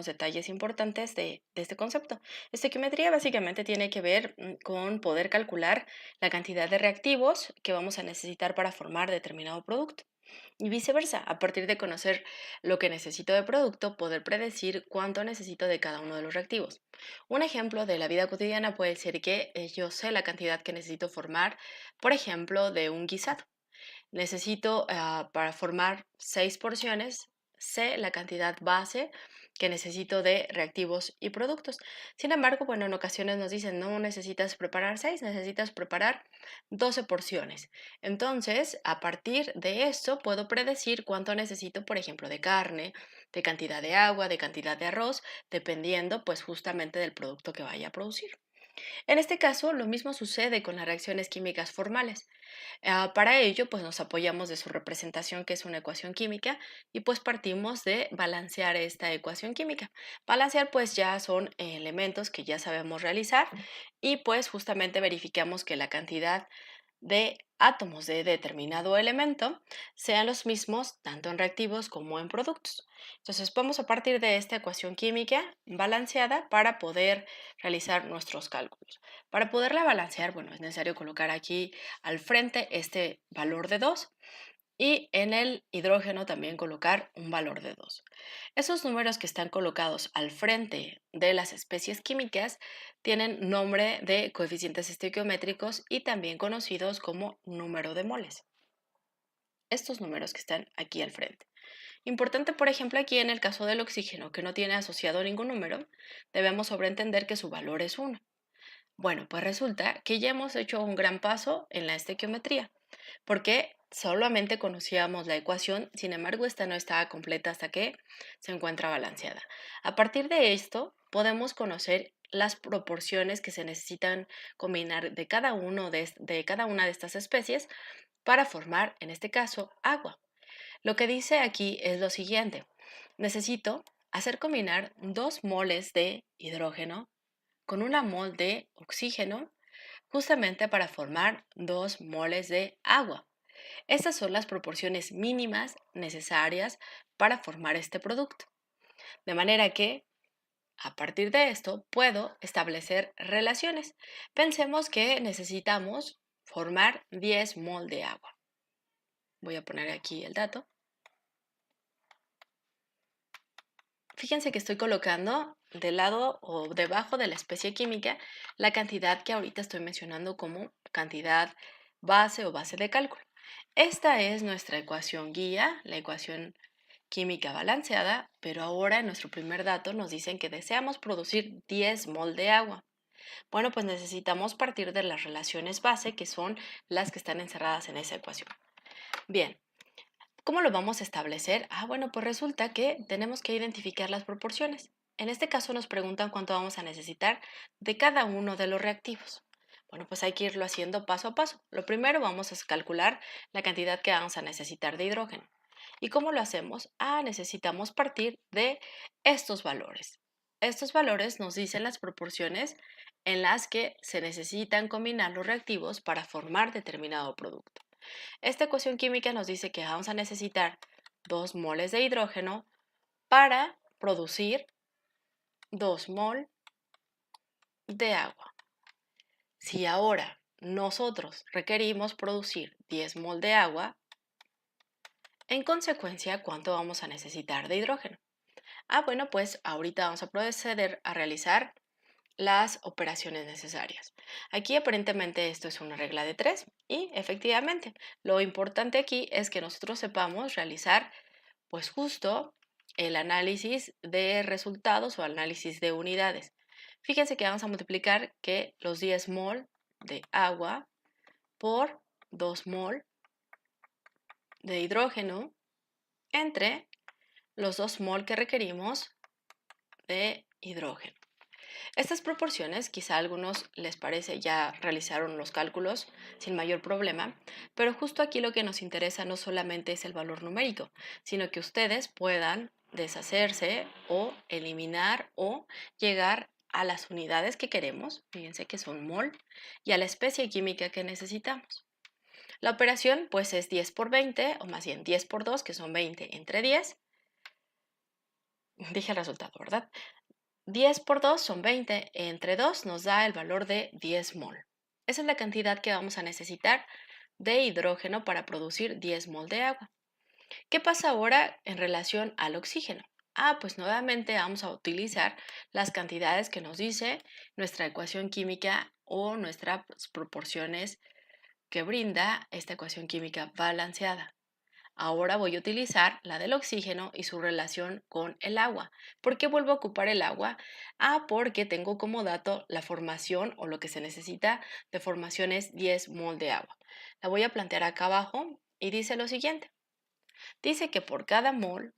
algunos detalles importantes de este concepto. Estequiometría básicamente tiene que ver con poder calcular la cantidad de reactivos que vamos a necesitar para formar determinado producto. Y viceversa, a partir de conocer lo que necesito de producto, poder predecir cuánto necesito de cada uno de los reactivos. Un ejemplo de la vida cotidiana puede ser que yo sé la cantidad que necesito formar, por ejemplo, de un guisado. Necesito, para formar 6 porciones, sé la cantidad base que necesito de reactivos y productos. Sin embargo, bueno, en ocasiones nos dicen, no necesitas preparar 6, necesitas preparar 12 porciones. Entonces, a partir de esto, puedo predecir cuánto necesito, por ejemplo, de carne, de cantidad de agua, de cantidad de arroz, dependiendo pues justamente del producto que vaya a producir. En este caso, lo mismo sucede con las reacciones químicas formales. Para ello, pues nos apoyamos de su representación, que es una ecuación química, y pues partimos de balancear esta ecuación química. Balancear, pues ya son elementos que ya sabemos realizar y pues justamente verificamos que la cantidad de átomos de determinado elemento sean los mismos tanto en reactivos como en productos. Entonces, vamos a partir de esta ecuación química balanceada para poder realizar nuestros cálculos. Para poderla balancear, bueno, es necesario colocar aquí al frente este valor de 2 y en el hidrógeno también colocar un valor de 2. Esos números que están colocados al frente de las especies químicas tienen nombre de coeficientes estequiométricos y también conocidos como número de moles. Estos números que están aquí al frente. Importante, por ejemplo, aquí en el caso del oxígeno, que no tiene asociado ningún número, debemos sobreentender que su valor es 1. Bueno, pues resulta que ya hemos hecho un gran paso en la estequiometría, porque solamente conocíamos la ecuación, sin embargo, esta no estaba completa hasta que se encuentra balanceada. A partir de esto, podemos conocer las proporciones que se necesitan combinar de de cada una de estas especies para formar, en este caso, agua. Lo que dice aquí es lo siguiente. Necesito hacer combinar 2 moles de hidrógeno con 1 mol de oxígeno justamente para formar 2 moles de agua. Estas son las proporciones mínimas necesarias para formar este producto. De manera que, a partir de esto, puedo establecer relaciones. Pensemos que necesitamos formar 10 mol de agua. Voy a poner aquí el dato. Fíjense que estoy colocando del lado o debajo de la especie química la cantidad que ahorita estoy mencionando como cantidad base o base de cálculo. Esta es nuestra ecuación guía, la ecuación química balanceada, pero ahora en nuestro primer dato nos dicen que deseamos producir 10 mol de agua. Bueno, pues necesitamos partir de las relaciones base, que son las que están encerradas en esa ecuación. Bien, ¿cómo lo vamos a establecer? Bueno, pues resulta que tenemos que identificar las proporciones. En este caso nos preguntan cuánto vamos a necesitar de cada uno de los reactivos. Bueno, pues hay que irlo haciendo paso a paso. Lo primero vamos a calcular la cantidad que vamos a necesitar de hidrógeno. ¿Y cómo lo hacemos? Necesitamos partir de estos valores. Estos valores nos dicen las proporciones en las que se necesitan combinar los reactivos para formar determinado producto. Esta ecuación química nos dice que vamos a necesitar 2 moles de hidrógeno para producir 2 mol de agua. Si ahora nosotros requerimos producir 10 mol de agua, en consecuencia, ¿cuánto vamos a necesitar de hidrógeno? Bueno, pues ahorita vamos a proceder a realizar las operaciones necesarias. Aquí aparentemente esto es una regla de 3 y efectivamente lo importante aquí es que nosotros sepamos realizar pues justo el análisis de resultados o análisis de unidades. Fíjense que vamos a multiplicar que los 10 mol de agua por 2 mol de hidrógeno entre los 2 mol que requerimos de hidrógeno. Estas proporciones, quizá a algunos les parece ya realizaron los cálculos sin mayor problema, pero justo aquí lo que nos interesa no solamente es el valor numérico, sino que ustedes puedan deshacerse o eliminar o llegar a las unidades que queremos, fíjense que son mol, y a la especie química que necesitamos. La operación pues es 10 por 20, o más bien 10 por 2, que son 20 entre 10, Dije el resultado, ¿verdad? 10 por 2 son 20, entre 2 nos da el valor de 10 mol. Esa es la cantidad que vamos a necesitar de hidrógeno para producir 10 mol de agua. ¿Qué pasa ahora en relación al oxígeno? Pues nuevamente vamos a utilizar las cantidades que nos dice nuestra ecuación química o nuestras proporciones que brinda esta ecuación química balanceada. Ahora voy a utilizar la del oxígeno y su relación con el agua. ¿Por qué vuelvo a ocupar el agua? Porque tengo como dato la formación o lo que se necesita de formación es 10 mol de agua. La voy a plantear acá abajo y dice lo siguiente. Dice que por cada mol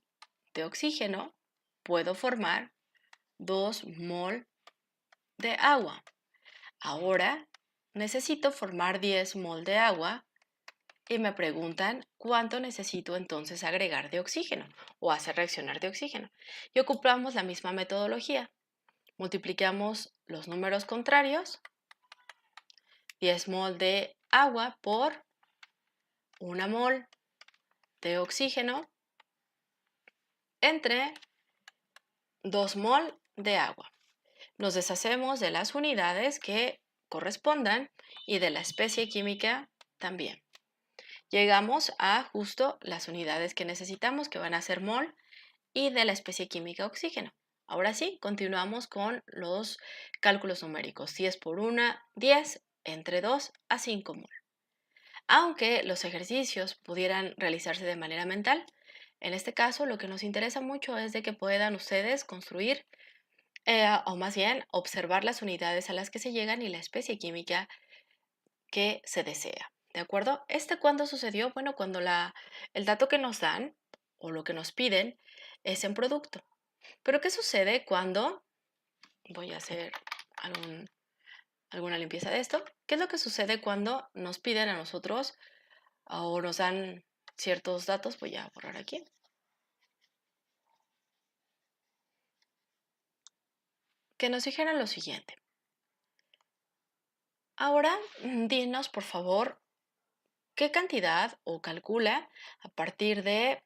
de oxígeno puedo formar 2 mol de agua. Ahora necesito formar 10 mol de agua y me preguntan cuánto necesito entonces agregar de oxígeno o hacer reaccionar de oxígeno. Y ocupamos la misma metodología. Multiplicamos los números contrarios, 10 mol de agua por 1 mol de oxígeno entre 2 mol de agua. Nos deshacemos de las unidades que correspondan y de la especie química también. Llegamos a justo las unidades que necesitamos, que van a ser mol, y de la especie química oxígeno. Ahora sí, continuamos con los cálculos numéricos. 10 por 1, 10, entre 2 a 5 mol. Aunque los ejercicios pudieran realizarse de manera mental, en este caso lo que nos interesa mucho es de que puedan ustedes construir o más bien observar las unidades a las que se llegan y la especie química que se desea. ¿De acuerdo? ¿Cuándo sucedió? Bueno, cuando el dato que nos dan o lo que nos piden es en producto. Pero ¿qué sucede cuando voy a hacer alguna limpieza de esto? ¿Qué es lo que sucede cuando nos piden a nosotros o nos dan ciertos datos? Voy a borrar aquí. Que nos dijeran lo siguiente. Ahora, dinos por favor qué cantidad o calcula a partir de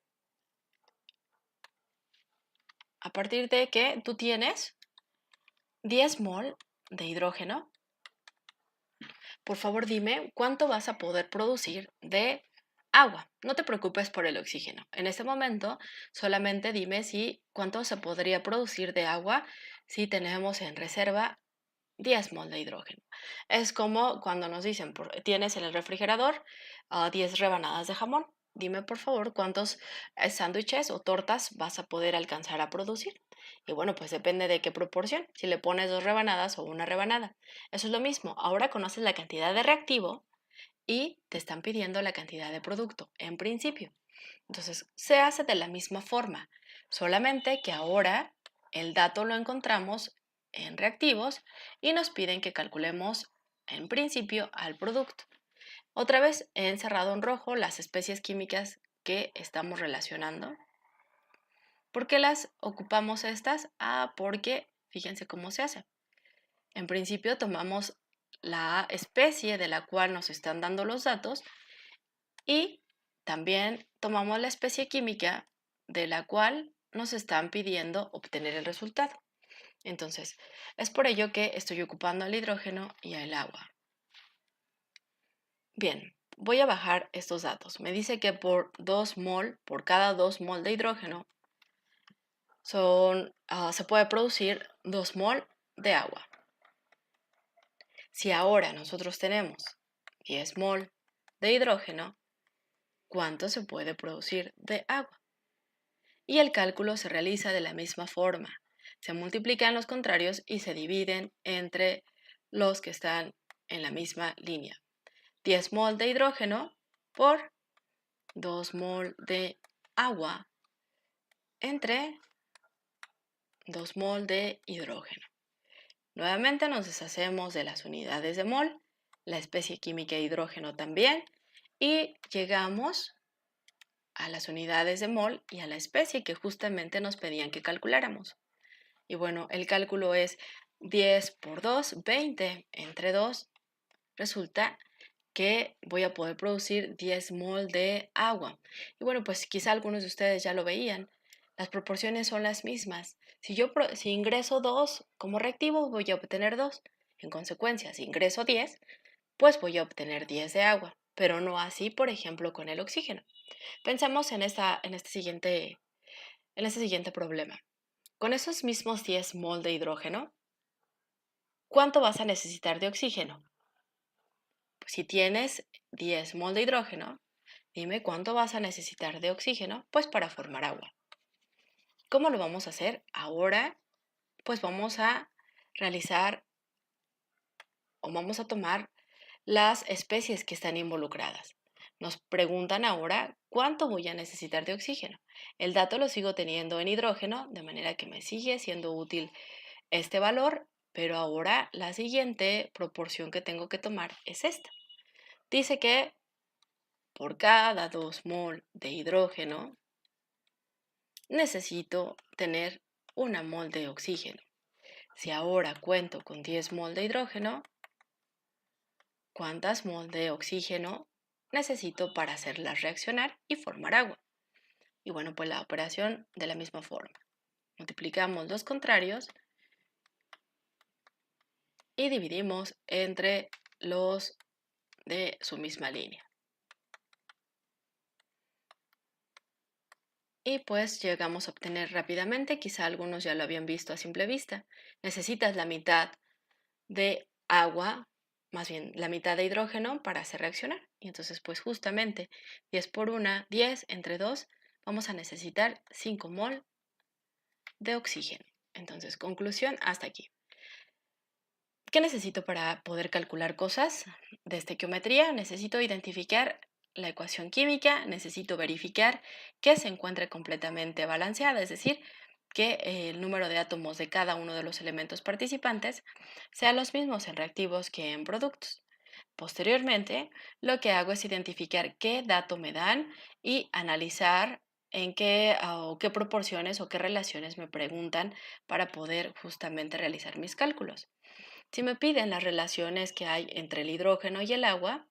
que tú tienes 10 mol de hidrógeno. Por favor, dime cuánto vas a poder producir de agua. No te preocupes por el oxígeno. En este momento, solamente dime cuánto se podría producir de agua si tenemos en reserva 10 mol de hidrógeno. Es como cuando nos dicen, tienes en el refrigerador 10 rebanadas de jamón. Dime por favor cuántos sándwiches o tortas vas a poder alcanzar a producir. Y bueno, pues depende de qué proporción, si le pones 2 rebanadas o una rebanada. Eso es lo mismo. Ahora conoces la cantidad de reactivo y te están pidiendo la cantidad de producto, en principio. Entonces, se hace de la misma forma, solamente que ahora el dato lo encontramos en reactivos y nos piden que calculemos en principio al producto. Otra vez he encerrado en rojo las especies químicas que estamos relacionando. ¿Por qué las ocupamos estas? Porque fíjense cómo se hace. En principio tomamos la especie de la cual nos están dando los datos y también tomamos la especie química de la cual nos están pidiendo obtener el resultado. Entonces, es por ello que estoy ocupando el hidrógeno y el agua. Bien, voy a bajar estos datos. Me dice que por cada 2 mol de hidrógeno, se puede producir 2 mol de agua. Si ahora nosotros tenemos 10 mol de hidrógeno, ¿cuánto se puede producir de agua? Y el cálculo se realiza de la misma forma. Se multiplican los contrarios y se dividen entre los que están en la misma línea. 10 mol de hidrógeno por 2 mol de agua entre 2 mol de hidrógeno. Nuevamente nos deshacemos de las unidades de mol, la especie química de hidrógeno también, y llegamos a las unidades de mol y a la especie que justamente nos pedían que calculáramos. Y bueno, el cálculo es 10 por 2, 20 entre 2. Resulta que voy a poder producir 10 mol de agua. Y bueno, pues quizá algunos de ustedes ya lo veían. Las proporciones son las mismas. Si ingreso 2 como reactivo, voy a obtener 2. En consecuencia, si ingreso 10, pues voy a obtener 10 de agua, pero no así, por ejemplo, con el oxígeno. Pensemos en este siguiente problema. Con esos mismos 10 mol de hidrógeno, ¿cuánto vas a necesitar de oxígeno? Pues si tienes 10 mol de hidrógeno, dime cuánto vas a necesitar de oxígeno, pues para formar agua. ¿Cómo lo vamos a hacer? Ahora, pues vamos a realizar o vamos a tomar las especies que están involucradas. Nos preguntan ahora cuánto voy a necesitar de oxígeno. El dato lo sigo teniendo en hidrógeno, de manera que me sigue siendo útil este valor, pero ahora la siguiente proporción que tengo que tomar es esta. Dice que por cada 2 mol de hidrógeno necesito tener 1 mol de oxígeno. Si ahora cuento con 10 mol de hidrógeno, ¿cuántas mol de oxígeno necesito para hacerlas reaccionar y formar agua? Y bueno, pues la operación de la misma forma. Multiplicamos los contrarios y dividimos entre los de su misma línea. Y pues llegamos a obtener rápidamente, quizá algunos ya lo habían visto a simple vista, necesitas la mitad de agua, más bien la mitad de hidrógeno para hacer reaccionar. Y entonces pues justamente 10 por 1, 10 entre 2, vamos a necesitar 5 mol de oxígeno. Entonces, conclusión, hasta aquí. ¿Qué necesito para poder calcular cosas de estequiometría? Necesito identificar la ecuación química, necesito verificar que se encuentre completamente balanceada, es decir, que el número de átomos de cada uno de los elementos participantes sean los mismos en reactivos que en productos. Posteriormente, lo que hago es identificar qué dato me dan y analizar en qué o qué proporciones o qué relaciones me preguntan para poder justamente realizar mis cálculos. Si me piden las relaciones que hay entre el hidrógeno y el agua,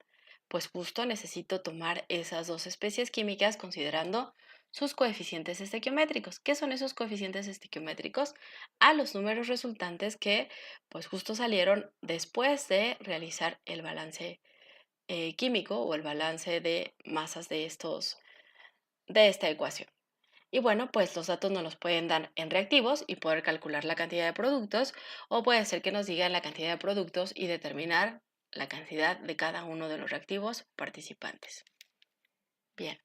pues justo necesito tomar esas dos especies químicas considerando sus coeficientes estequiométricos. ¿Qué son esos coeficientes estequiométricos? A los números resultantes que pues justo salieron después de realizar el balance químico o el balance de masas de esta ecuación. Y bueno, pues los datos nos los pueden dar en reactivos y poder calcular la cantidad de productos, o puede ser que nos digan la cantidad de productos y determinar la cantidad de cada uno de los reactivos participantes. Bien.